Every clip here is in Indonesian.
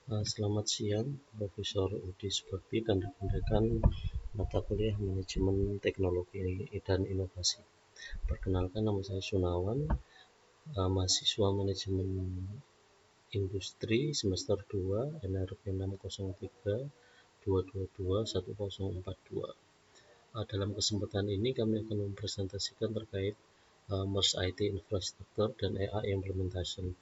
Selamat siang, Profesor Udi Subakti dan rekan-rekan mata kuliah Manajemen Teknologi dan Inovasi. Perkenalkan, nama saya Sunawan, mahasiswa Manajemen Industri semester 2 NRP 603 222 1042. Dalam kesempatan ini kami akan mempresentasikan terkait MERS IT Infrastructure dan AI Implementation.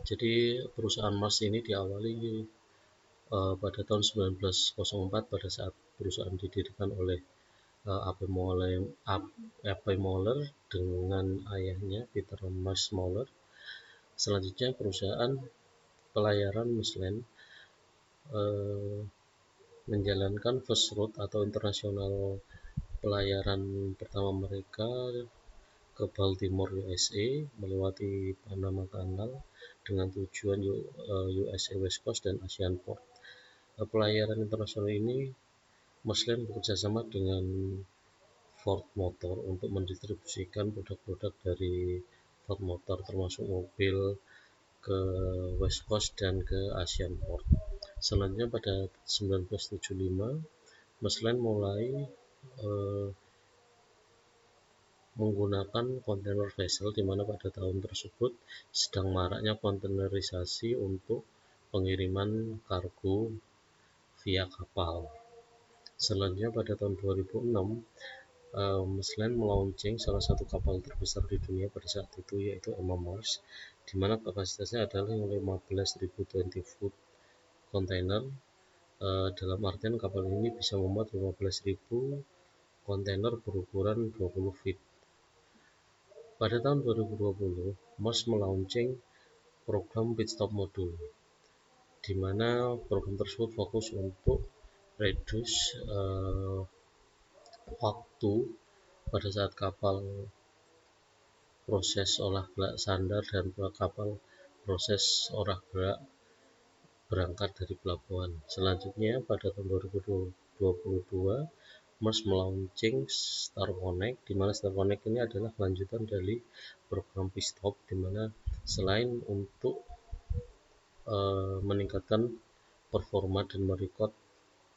Jadi perusahaan MERS ini diawali pada tahun 1904 pada saat perusahaan didirikan oleh A.P. Moller dengan ayahnya Peter Mars Moller. Selanjutnya perusahaan pelayaran Michelin menjalankan first route atau internasional pelayaran pertama mereka ke Baltimore, USA melewati Panama Canal dengan tujuan USA West Coast dan Asian Port. Pelayaran internasional ini Michelin bekerjasama dengan Ford Motor untuk mendistribusikan produk-produk dari Ford Motor termasuk mobil ke West Coast dan ke Asian Port. Selanjutnya pada 1975 Michelin mulai menggunakan kontainer vessel, di mana pada tahun tersebut sedang maraknya kontainerisasi untuk pengiriman kargo via kapal. Selanjutnya pada tahun 2006 Michelin melaunching salah satu kapal terbesar di dunia pada saat itu, yaitu MMars, di mana kapasitasnya adalah 15.000 20 foot kontainer. Dalam artian kapal ini bisa memuat 15.000 kontainer berukuran 20 feet. Pada tahun 2020, Mars melaunching program Pitstop Module, di mana program tersebut fokus untuk reduce waktu pada saat kapal proses olah gerak sandar dan kapal proses olah gerak berangkat dari pelabuhan. Selanjutnya pada tahun 2022 Mars melaunching Star Connect, di mana Star Connect ini adalah kelanjutan dari program Pitstop, di mana selain untuk meningkatkan performa dan merecord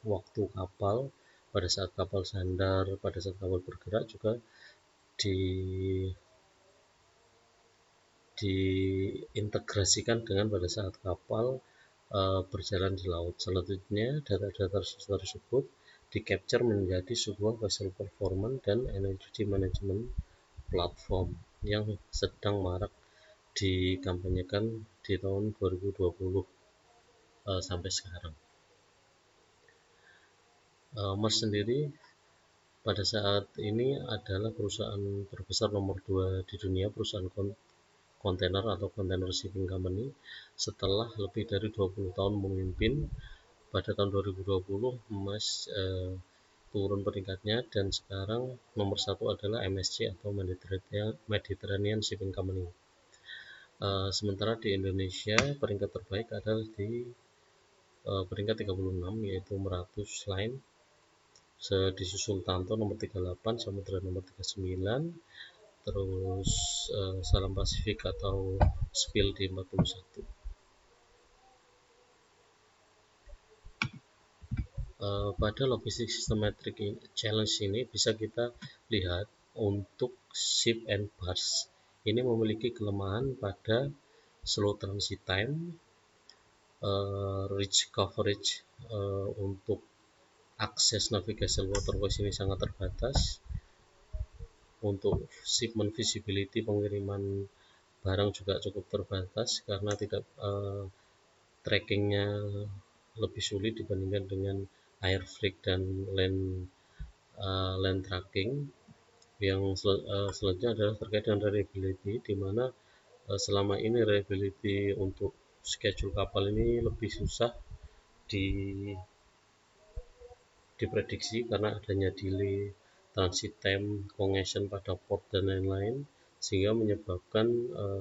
waktu kapal pada saat kapal sandar, pada saat kapal bergerak, juga diintegrasikan dengan pada saat kapal berjalan di laut. Selanjutnya data-data tersebut di-capture menjadi sebuah vessel performance dan energy management platform yang sedang marak dikampanyekan di tahun 2020 sampai sekarang. Mars sendiri pada saat ini adalah perusahaan terbesar nomor 2 di dunia, perusahaan kontainer atau container shipping company, setelah lebih dari 20 tahun memimpin. Pada tahun 2020 Mars turun peringkatnya dan sekarang nomor 1 adalah MSC atau Mediterranean Shipping Company. Sementara di Indonesia peringkat terbaik adalah di peringkat 36, yaitu Meratus Line, disusul Tanto nomor 38, Samudra nomor 39, terus Salam Pasifik atau Spill di 41. Pada logistik systematic challenge ini bisa kita lihat untuk ship and bus ini memiliki kelemahan pada slow transit time, reach coverage untuk akses navigasi waterways ini sangat terbatas. Untuk shipment visibility, pengiriman barang juga cukup terbatas karena tidak trackingnya lebih sulit dibandingkan dengan air freight dan land tracking. Yang selanjutnya adalah terkait dengan reliability, di mana selama ini reliability untuk schedule kapal ini lebih susah diprediksi karena adanya delay, transit time, congestion pada port dan lain-lain, sehingga menyebabkan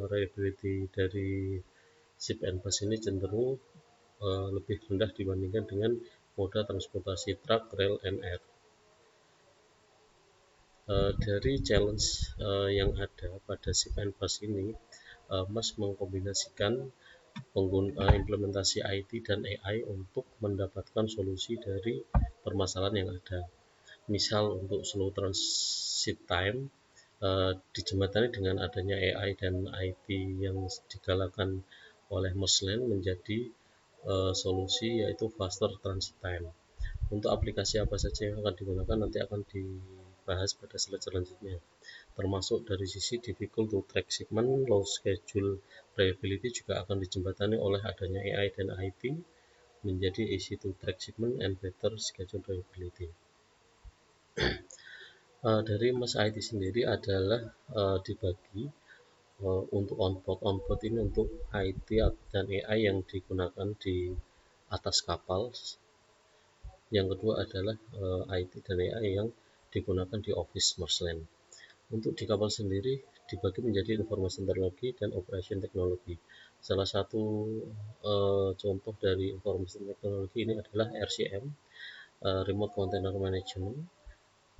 reliability dari ship and bus ini cenderung lebih rendah dibandingkan dengan moda transportasi truck, rail, and air. Dari challenge yang ada pada ship and bus ini Musk mengkombinasikan implementasi IT dan AI untuk mendapatkan solusi dari permasalahan yang ada. Misal untuk slow transit time dijembatani dengan adanya AI dan IT yang digalakan oleh Muslim menjadi solusi yaitu faster transit time. Untuk aplikasi apa saja yang akan digunakan nanti akan dibahas pada slide selanjutnya, termasuk dari sisi difficult to track segment, low schedule reliability juga akan dijembatani oleh adanya AI dan IT menjadi easy to track segment and better schedule reliability. Dari Mas IT sendiri adalah dibagi untuk onboard ini untuk IT dan AI yang digunakan di atas kapal. Yang kedua adalah IT dan AI yang digunakan di office Marsland. Untuk di kapal sendiri dibagi menjadi information technology dan operation technology. Salah satu contoh dari information technology ini adalah RCM, remote container management,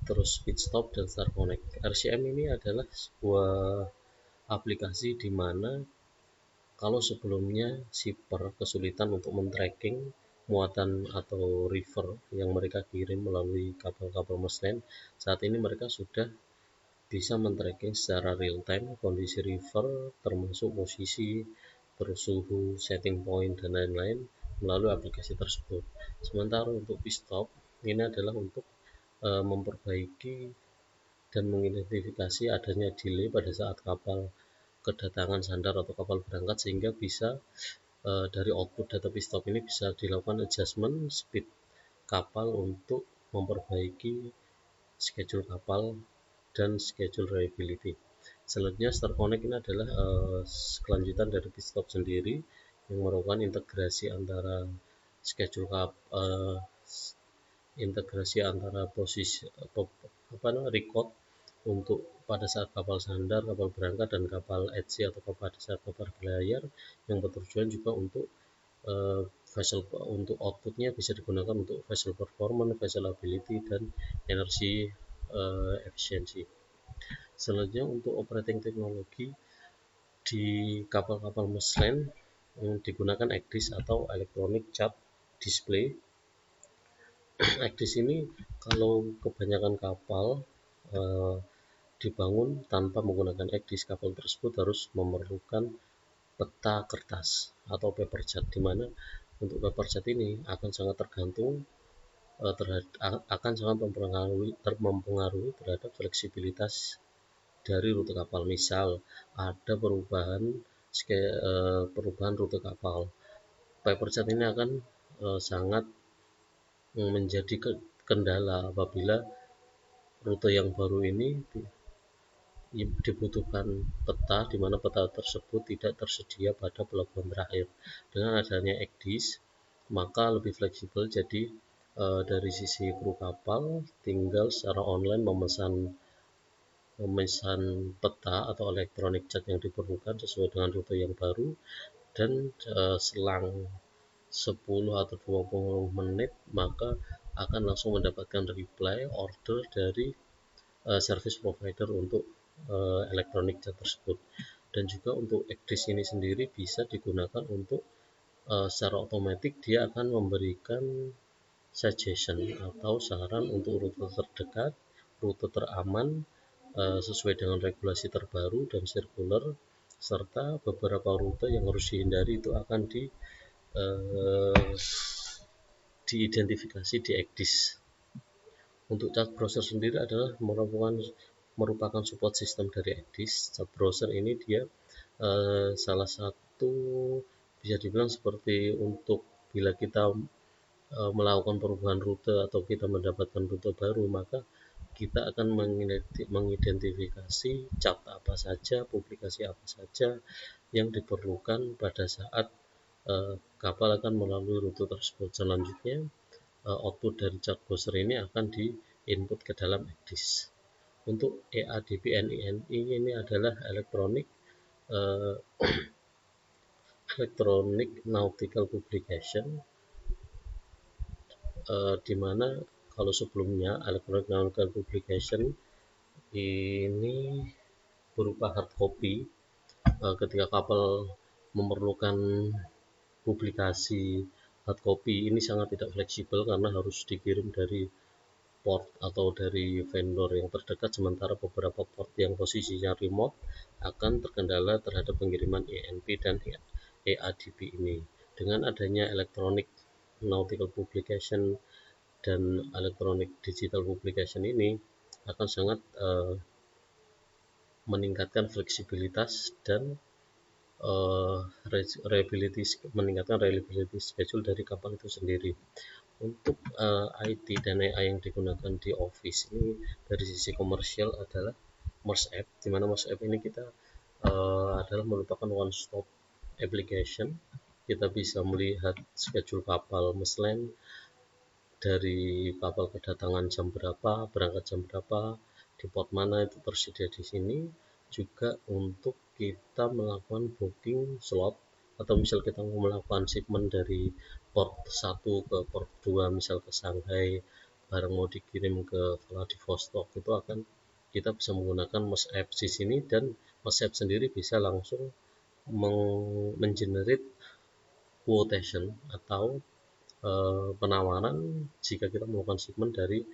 terus Speedstop dan Star Connect. RCM ini adalah sebuah aplikasi di mana kalau sebelumnya shipper kesulitan untuk men-tracking muatan atau river yang mereka kirim melalui kapal-kapal Marsland, saat ini mereka sudah bisa men-tracking secara real time kondisi river termasuk posisi, terus suhu, setting point dan lain-lain melalui aplikasi tersebut. Sementara untuk Pistop ini adalah untuk memperbaiki dan mengidentifikasi adanya delay pada saat kapal kedatangan sandar atau kapal berangkat sehingga bisa dari output data Pistop ini bisa dilakukan adjustment speed kapal untuk memperbaiki schedule kapal dan schedule reliability. Selanjutnya Star Connect ini adalah kelanjutan dari Pitstop sendiri yang merupakan integrasi antara schedule integrasi antara posisi record untuk pada saat kapal sandar, kapal berangkat dan kapal at sea atau pada saat kapal berlayar yang bertujuan juga untuk vessel untuk outputnya bisa digunakan untuk vessel performance, vessel ability dan energi efisiensi. Selanjutnya untuk operating teknologi di kapal-kapal Marsland yang digunakan ECDIS atau Electronic Chart Display. ECDIS ini kalau kebanyakan kapal dibangun tanpa menggunakan ECDIS, kapal tersebut harus memerlukan peta kertas atau paper chart, di mana untuk paper chart ini akan sangat tergantung akan sangat mempengaruhi terhadap fleksibilitas dari rute kapal. Misal ada perubahan rute kapal, paper chart ini akan sangat menjadi kendala apabila rute yang baru ini dibutuhkan peta, di mana peta tersebut tidak tersedia pada pelabuhan terakhir. Dengan adanya ECDIS maka lebih fleksibel, jadi dari sisi kru kapal tinggal secara online memesan peta atau electronic chart yang diperlukan sesuai dengan rute yang baru, dan selang 10 atau 20 menit maka akan langsung mendapatkan reply order dari service provider untuk electronic chart tersebut. Dan juga untuk ECDIS ini sendiri bisa digunakan untuk secara otomatis dia akan memberikan suggestion atau saran untuk rute terdekat, rute teraman sesuai dengan regulasi terbaru dan sirkuler, serta beberapa rute yang harus dihindari itu akan diidentifikasi di ECDIS. Untuk chart browser sendiri adalah merupakan support system dari ECDIS. Chart browser ini dia salah satu bisa dibilang seperti untuk bila kita melakukan perubahan rute atau kita mendapatkan rute baru, maka kita akan mengidentifikasi chart apa saja, publikasi apa saja yang diperlukan pada saat kapal akan melalui rute tersebut. Selanjutnya output dari chart browser ini akan di-input ke dalam ECDIS. Untuk EADP-NINI ini adalah Electronic Nautical Publication, di mana kalau sebelumnya Electronic Nautical Publication ini berupa hard copy ketika kapal memerlukan publikasi hard copy, ini sangat tidak fleksibel karena harus dikirim dari port atau dari vendor yang terdekat, sementara beberapa port yang posisinya remote akan terkendala terhadap pengiriman ENP dan EADP ini. Dengan adanya electronic nautical publication dan electronic digital publication ini akan sangat meningkatkan fleksibilitas dan meningkatkan reliability schedule dari kapal itu sendiri. Untuk IT dan AI yang digunakan di office ini dari sisi komersial adalah Mars App, di mana Mars App ini kita adalah merupakan one stop application. Kita bisa melihat schedule kapal Meslen, dari kapal kedatangan jam berapa, berangkat jam berapa, di port mana itu tersedia di sini. Juga untuk kita melakukan booking slot, atau misal kita mau melakukan shipment dari port 1 ke port 2, misal ke Shanghai, barang mau dikirim ke Vladivostok, itu akan kita bisa menggunakan Mesh Apps di sini, dan Mesh Apps sendiri bisa langsung mengenerate quotation atau penawaran jika kita melakukan shipment dari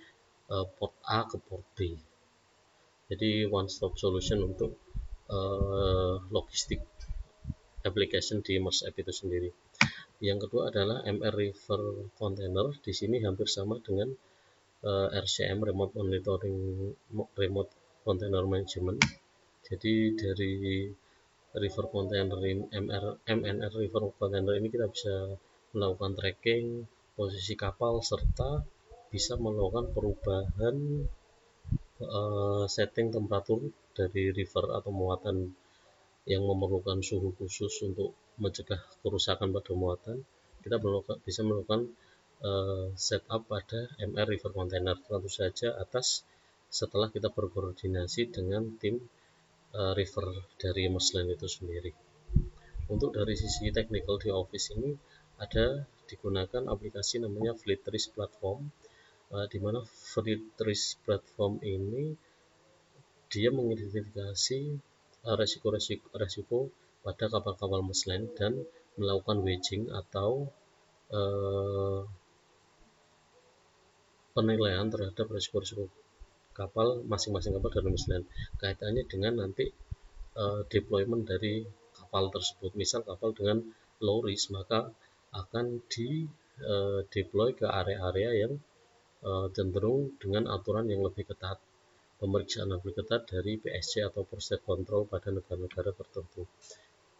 port A ke port B. Jadi one stop solution untuk logistik application di Mars App itu sendiri. Yang kedua adalah MR River Container. Di sini hampir sama dengan RCM, Remote Monitoring, Remote Container Management. Jadi dari River Container ini, MNR River Container ini kita bisa melakukan tracking posisi kapal serta bisa melakukan perubahan setting temperatur dari river atau muatan yang memerlukan suhu khusus untuk mencegah kerusakan pada muatan. Kita bisa melakukan setup pada MR River Container, tentu saja setelah kita berkoordinasi dengan tim river dari Meslen itu sendiri. Untuk dari sisi technical di office ini ada digunakan aplikasi namanya Fleetris Platform, di mana Fleetris Platform ini dia mengidentifikasi resiko pada kapal-kapal Meslen dan melakukan wedging atau penilaian terhadap resiko-resiko kapal masing-masing kapal dari Meslen. Kaitannya dengan nanti deployment dari kapal tersebut. Misal kapal dengan low risk, maka akan di deploy ke area-area yang cenderung dengan aturan yang lebih ketat, pemeriksaan lebih ketat dari PSC atau Process Control pada negara-negara tertentu.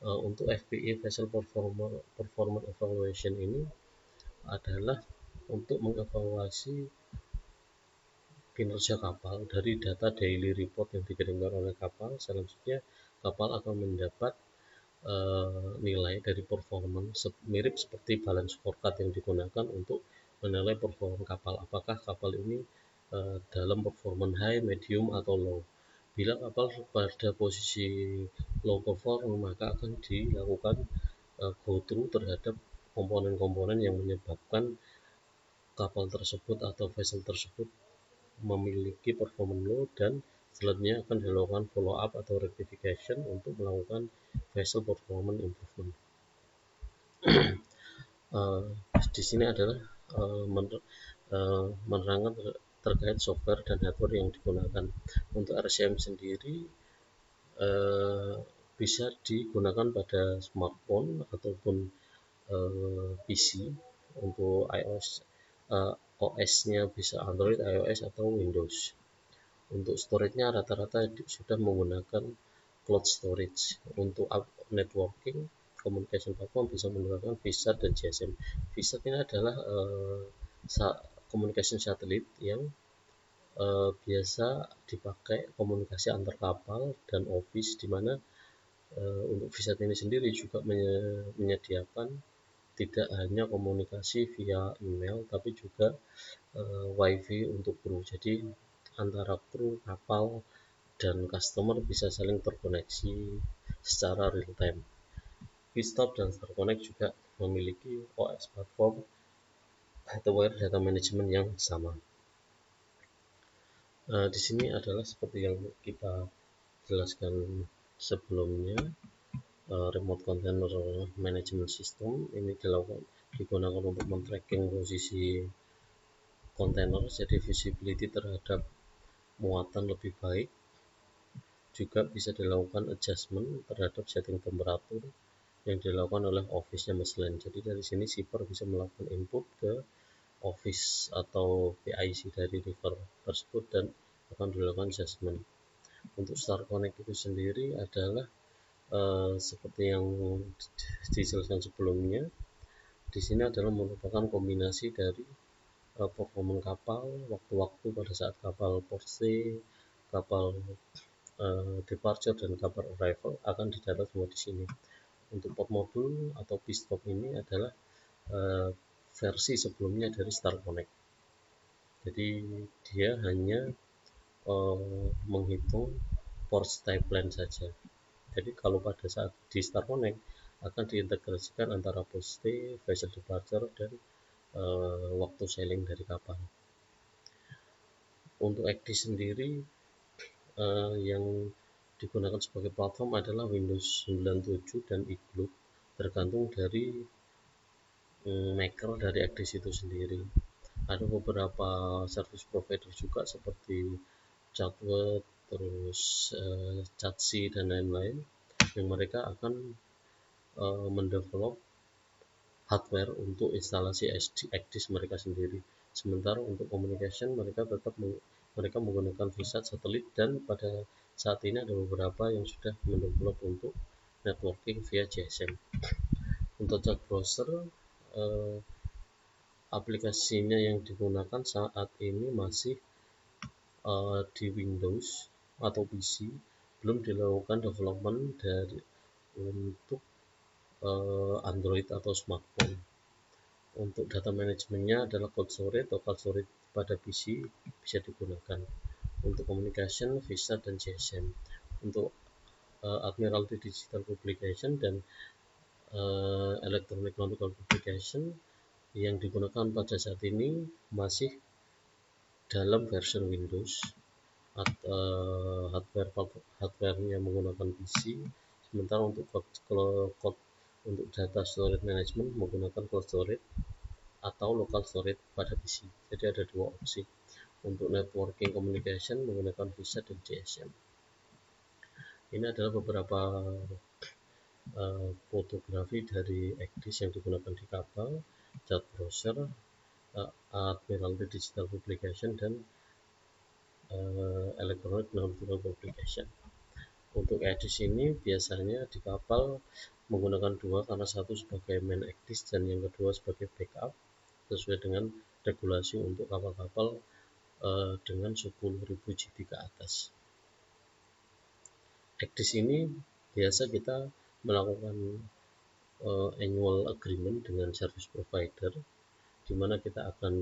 Untuk FPE Vessel Performance Evaluation ini adalah untuk mengevaluasi kinerja kapal dari data daily report yang dikirimkan oleh kapal. Selanjutnya kapal akan mendapat nilai dari performance mirip seperti balance scorecard yang digunakan untuk menilai performa kapal. Apakah kapal ini dalam performance high, medium, atau low. Bila kapal pada posisi low perform, maka akan dilakukan go through terhadap komponen-komponen yang menyebabkan kapal tersebut atau vessel tersebut memiliki performance low, dan selanjutnya akan dilakukan follow up atau rectification untuk melakukan vessel performance improvement. Di sini adalah menerangkan terkait software dan hardware yang digunakan. Untuk RCM sendiri bisa digunakan pada smartphone ataupun PC. Untuk iOS OS-nya bisa Android, iOS, atau Windows. Untuk storage-nya rata-rata sudah menggunakan cloud storage. Untuk networking communication platform bisa menggunakan VSAT dan GSM. VSAT ini adalah communication satellite yang biasa dipakai komunikasi antar kapal dan office, di mana untuk VSAT ini sendiri juga menyediakan tidak hanya komunikasi via email, tapi juga wifi untuk kru. Jadi antara kru kapal dan customer bisa saling terkoneksi secara real time. VSTOP dan StarConnect juga memiliki OS platform atau wire data management yang sama. Di sini adalah seperti yang kita jelaskan sebelumnya. remote container management system ini digunakan untuk men-tracking posisi kontainer, jadi visibility terhadap muatan lebih baik. Juga bisa dilakukan adjustment terhadap setting temperatur yang dilakukan oleh office-nya mesin. Jadi dari sini shipper bisa melakukan input ke office atau PIC dari river tersebut dan akan dilakukan adjustment. Untuk Star Connect itu sendiri adalah seperti yang dijelaskan sebelumnya, di sini adalah merupakan kombinasi dari performa kapal, waktu-waktu pada saat kapal port stay, kapal departure dan kapal arrival akan didata semua di sini. Untuk port modul atau pistop ini adalah versi sebelumnya dari Star Connect. Jadi dia hanya menghitung port stay plan saja. Jadi kalau pada saat di Star Connect akan diintegrasikan antara port stay, vessel departure dan waktu sailing dari kapal. Untuk ECDIS sendiri yang digunakan sebagai platform adalah Windows 97 dan iGlobe, tergantung dari maker dari ECDIS itu sendiri. Ada beberapa service provider juga seperti Chatword, terus Chatsi dan lain-lain yang mereka akan mendevelop hardware untuk instalasi ECDIS mereka sendiri. Sementara untuk communication mereka menggunakan VSAT satelit, dan pada saat ini ada beberapa yang sudah mendevelop untuk networking via GSM. Untuk chat browser aplikasinya yang digunakan saat ini masih di Windows atau PC, belum dilakukan development untuk Android atau smartphone. Untuk data manajemennya adalah cloud storage atau cloud storage pada PC bisa digunakan. Untuk communication, VSAT dan GSM. Untuk Admiralty Digital Publication dan Electronic Nautical Publication yang digunakan pada saat ini masih dalam version Windows. Hardware-nya menggunakan PC, sementara untuk untuk data storage management menggunakan cloud storage atau local storage pada PC. Jadi ada dua opsi. Untuk networking communication menggunakan VSAT dan GSM. Ini adalah beberapa fotografi dari ECDIS yang digunakan di kapal, chat browser, Admiralty Digital Publication dan Electronic Nautical Publication. Untuk ECDIS ini biasanya di kapal menggunakan dua, karena satu sebagai main ECDIS dan yang kedua sebagai backup sesuai dengan regulasi untuk kapal-kapal dengan 10.000 GT ke atas. ECDIS ini biasa kita melakukan annual agreement dengan service provider, di mana kita akan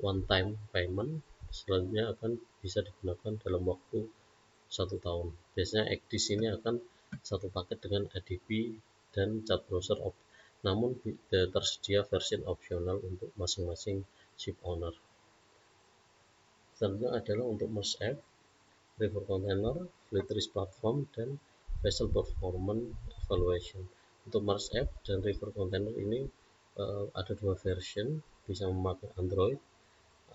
one time payment, selanjutnya akan bisa digunakan dalam waktu 1 tahun. Biasanya ECDIS ini akan satu paket dengan ADB dan chat browser, namun tersedia versi opsional untuk masing-masing ship owner. Selanjutnya adalah untuk MERS-F, River Container, Fleet Risk Platform, dan Vessel Performance Evaluation. Untuk MERS-F dan River Container ini ada dua version, bisa memakai Android,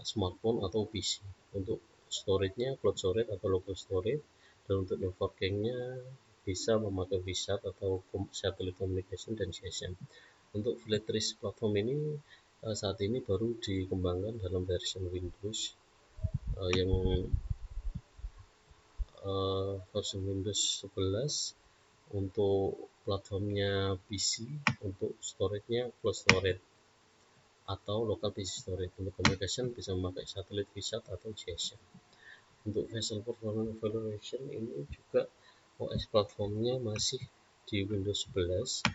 smartphone atau PC. Untuk storage-nya cloud storage atau local storage, dan untuk networking-nya bisa memakai VSAT atau satellite communication dan GSM. Untuk Fleet Risk Platform ini saat ini baru dikembangkan dalam version Windows yang version Windows 11 untuk platformnya PC, untuk storage-nya cloud storage atau local PC storage. Untuk communication bisa memakai satelit VSAT atau GSM. Untuk Vessel Performance Evaluation ini juga OS platformnya masih di Windows 11.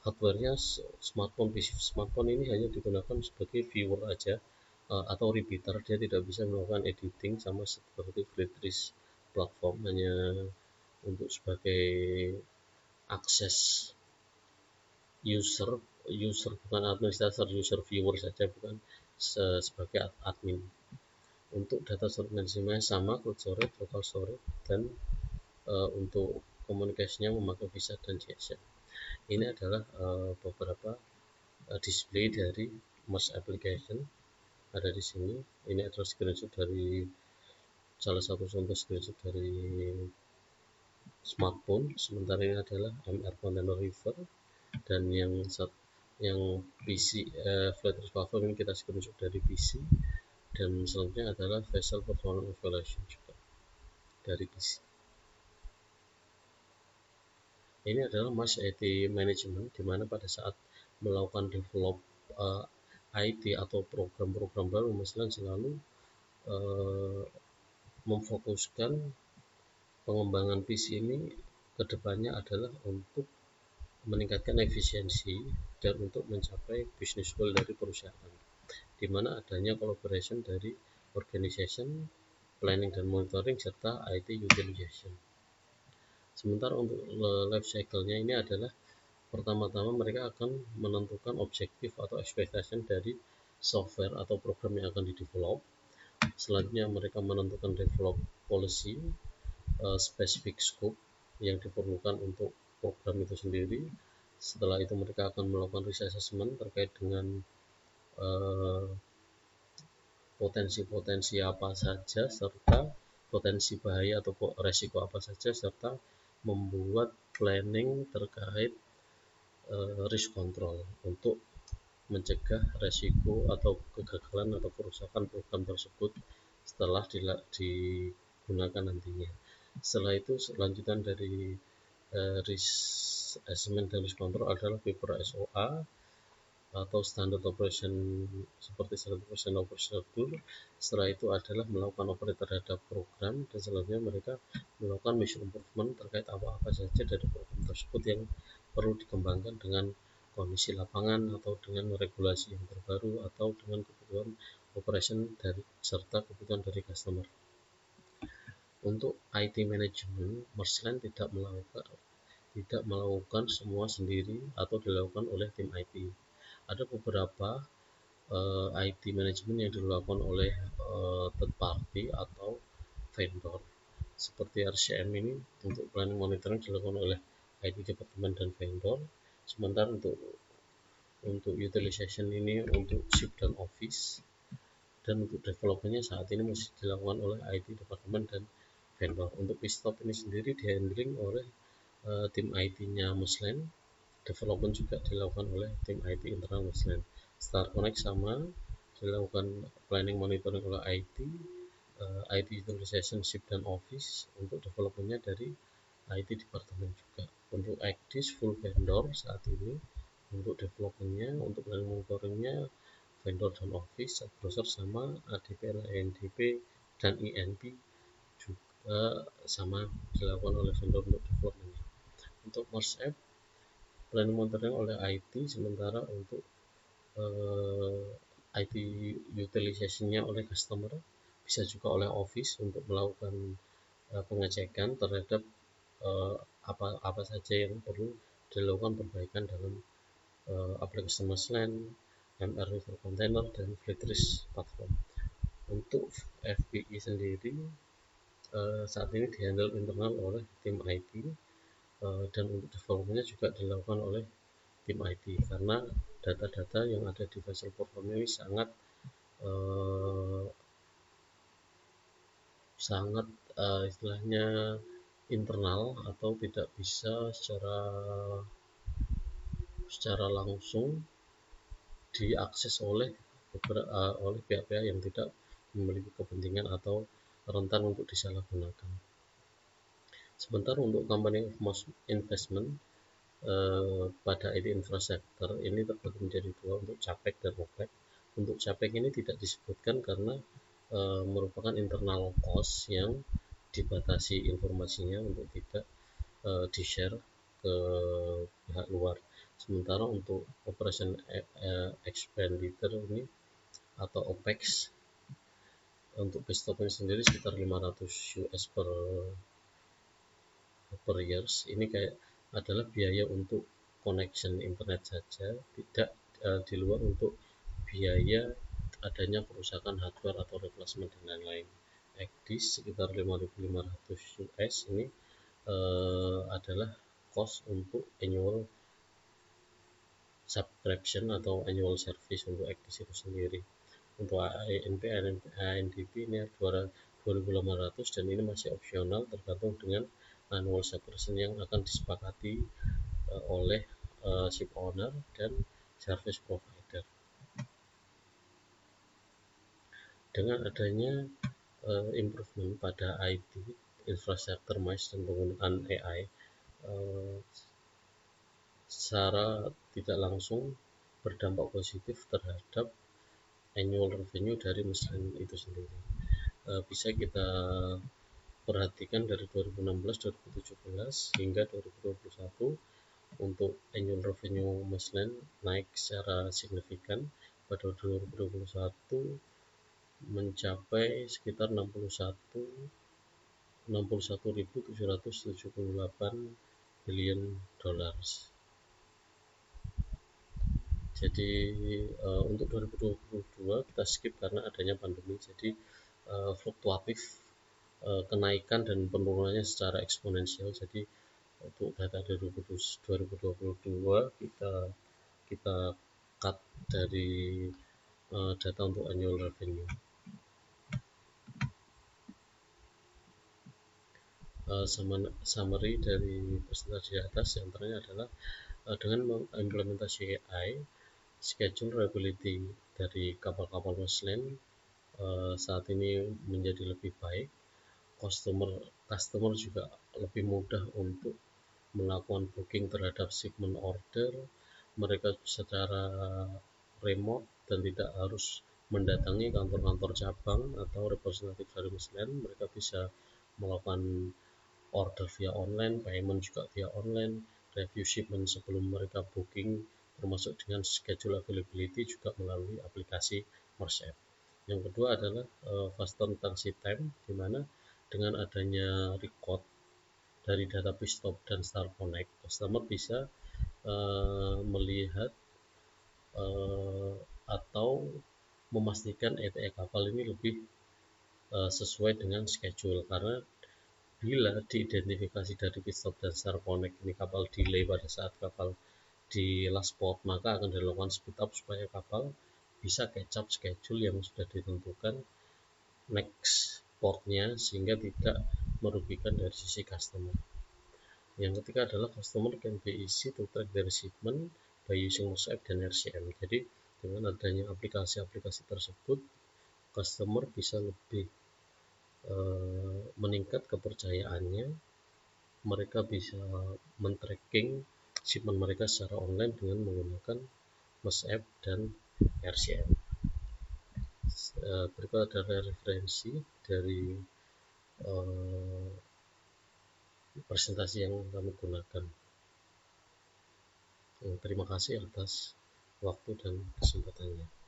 Hardware-nya smartphone. PC smartphone ini hanya digunakan sebagai viewer aja atau repeater, dia tidak bisa melakukan editing sama seperti Fleet Risk Platform, hanya untuk sebagai akses user bukan administrator, user viewer saja, bukan sebagai admin. Untuk data storage management sama cloud storage, local storage, dan untuk komunikasinya memakai VISA dan GSM. Ini adalah beberapa display dari MERS application ada di sini. Ini adalah screenshot dari salah satu contoh screenshot dari smartphone. Sementara ini adalah MR Container River, dan yang PC flight risk platform ini kita screenshot dari PC, dan selanjutnya adalah vessel performance evaluation juga dari PC. Ini adalah MERS IT management, di mana pada saat melakukan develop IT atau program-program baru, misalnya selalu memfokuskan pengembangan PC ini kedepannya adalah untuk meningkatkan efisiensi dan untuk mencapai business goal dari perusahaan, di mana adanya collaboration dari organization, planning dan monitoring, serta IT utilization. Sementara untuk life cycle-nya ini adalah pertama-tama mereka akan menentukan objektif atau expectation dari software atau program yang akan di-develop. Selanjutnya mereka menentukan develop policy, specific scope yang diperlukan untuk program itu sendiri. Setelah itu mereka akan melakukan risk assessment terkait dengan potensi-potensi apa saja, serta potensi bahaya atau resiko apa saja, serta membuat planning terkait risk control untuk mencegah resiko atau kegagalan atau kerusakan program tersebut setelah digunakan nantinya. Setelah itu lanjutan dari risk assessment dan risk control adalah paper SOA atau standard operation, seperti standard operational procedure. Setelah itu adalah melakukan operate terhadap program, dan selanjutnya mereka melakukan mission improvement terkait apa-apa saja dari program tersebut yang perlu dikembangkan dengan kondisi lapangan atau dengan regulasi yang terbaru atau dengan kebutuhan operation dari serta kebutuhan dari customer. Untuk IT management, Mersland tidak melakukan semua sendiri atau dilakukan oleh tim IT. Ada beberapa IT management yang dilakukan oleh third party atau vendor, seperti RCM ini untuk planning monitoring dilakukan oleh IT department dan vendor. Sementara untuk utilization ini untuk ship dan office, dan untuk developmentnya saat ini masih dilakukan oleh IT department dan vendor. Untuk Pistop ini sendiri dihandling oleh tim IT-nya Muslim. Development juga dilakukan oleh tim IT internal Muslim. Star Connect sama, dilakukan planning monitoring oleh IT, IT utilization ship dan office. Untuk developmentnya dari IT department juga. Untuk Actis full vendor saat ini. Untuk developmentnya, untuk planning monitoringnya vendor dan office, browser sama, ADP, NDP dan INP juga sama dilakukan oleh vendor untuk developmentnya. Untuk Mars App planning monitoring oleh IT, sementara untuk IT utilization-nya oleh customer, bisa juga oleh office untuk melakukan pengecekan terhadap apa saja yang perlu dilakukan perbaikan dalam aplikasi Mersland, MR River Container, dan Fleet Risk Platform. Untuk FPI sendiri saat ini dihandle internal oleh tim IT, dan untuk developmentnya juga dilakukan oleh tim IT, karena data-data yang ada di vessel perform ini sangat istilahnya internal atau tidak bisa secara langsung diakses oleh pihak-pihak yang tidak memiliki kepentingan atau rentan untuk disalahgunakan. Sementara untuk company of most investment pada IT infrastructure ini terbagi menjadi dua, untuk CAPEX dan OPEX. Untuk CAPEX ini tidak disebutkan karena merupakan internal cost yang dibatasi informasinya untuk tidak di-share ke pihak luar. Sementara untuk operation expenditure ini atau OPEX untuk Pistopin sendiri sekitar 500 US per years. Ini kayak adalah biaya untuk connection internet saja, tidak di luar untuk biaya adanya kerusakan hardware atau replacement dan lain-lain. Actis sekitar 5.500 US ini adalah cost untuk annual subscription atau annual service untuk Actis itu sendiri. Untuk ANP, ANDP ini 2.800 dan ini masih opsional tergantung dengan annual subscription yang akan disepakati oleh ship owner dan service provider. Dengan adanya improvement pada IT, infrastructure MICE dan penggunaan AI, secara tidak langsung berdampak positif terhadap annual revenue dari mesin itu sendiri. Bisa kita perhatikan dari 2016, 2017 hingga 2021 untuk annual revenue Meslen naik secara signifikan. Pada 2021 mencapai sekitar 61.778 billion dollars. Jadi untuk 2022 kita skip karena adanya pandemi, jadi fluktuatif kenaikan dan penurunannya secara eksponensial. Jadi untuk data 2022 kita cut dari data untuk annual revenue. Summary dari presentasi di atas antaranya adalah dengan mengimplementasi AI, schedule reliability dari kapal-kapal Meslen saat ini menjadi lebih baik. Customer juga lebih mudah untuk melakukan booking terhadap shipment order. Mereka secara remote dan tidak harus mendatangi kantor-kantor cabang atau representatif dari Meslen. Mereka bisa melakukan order via online, payment juga via online, review shipment sebelum mereka booking, termasuk dengan schedule availability juga melalui aplikasi Merchant. Yang kedua adalah faster transit time, di mana dengan adanya record dari data Pistop dan Star Connect, customer bisa melihat atau memastikan ETA kapal ini lebih sesuai dengan schedule, karena bila diidentifikasi dari Pistop dan Star Connect ini kapal delay pada saat kapal di last port, maka akan dilakukan speed up supaya kapal bisa catch up schedule yang sudah ditentukan next portnya, sehingga tidak merugikan dari sisi customer. Yang ketiga adalah customer can be easy to track their shipment by using WhatsApp dan RCM. Jadi dengan adanya aplikasi-aplikasi tersebut, customer bisa lebih meningkat kepercayaannya. Mereka bisa men-tracking shipment mereka secara online dengan menggunakan WhatsApp dan RCM. Berikut adalah referensi dari presentasi yang kami gunakan. Terima kasih atas waktu dan kesempatannya.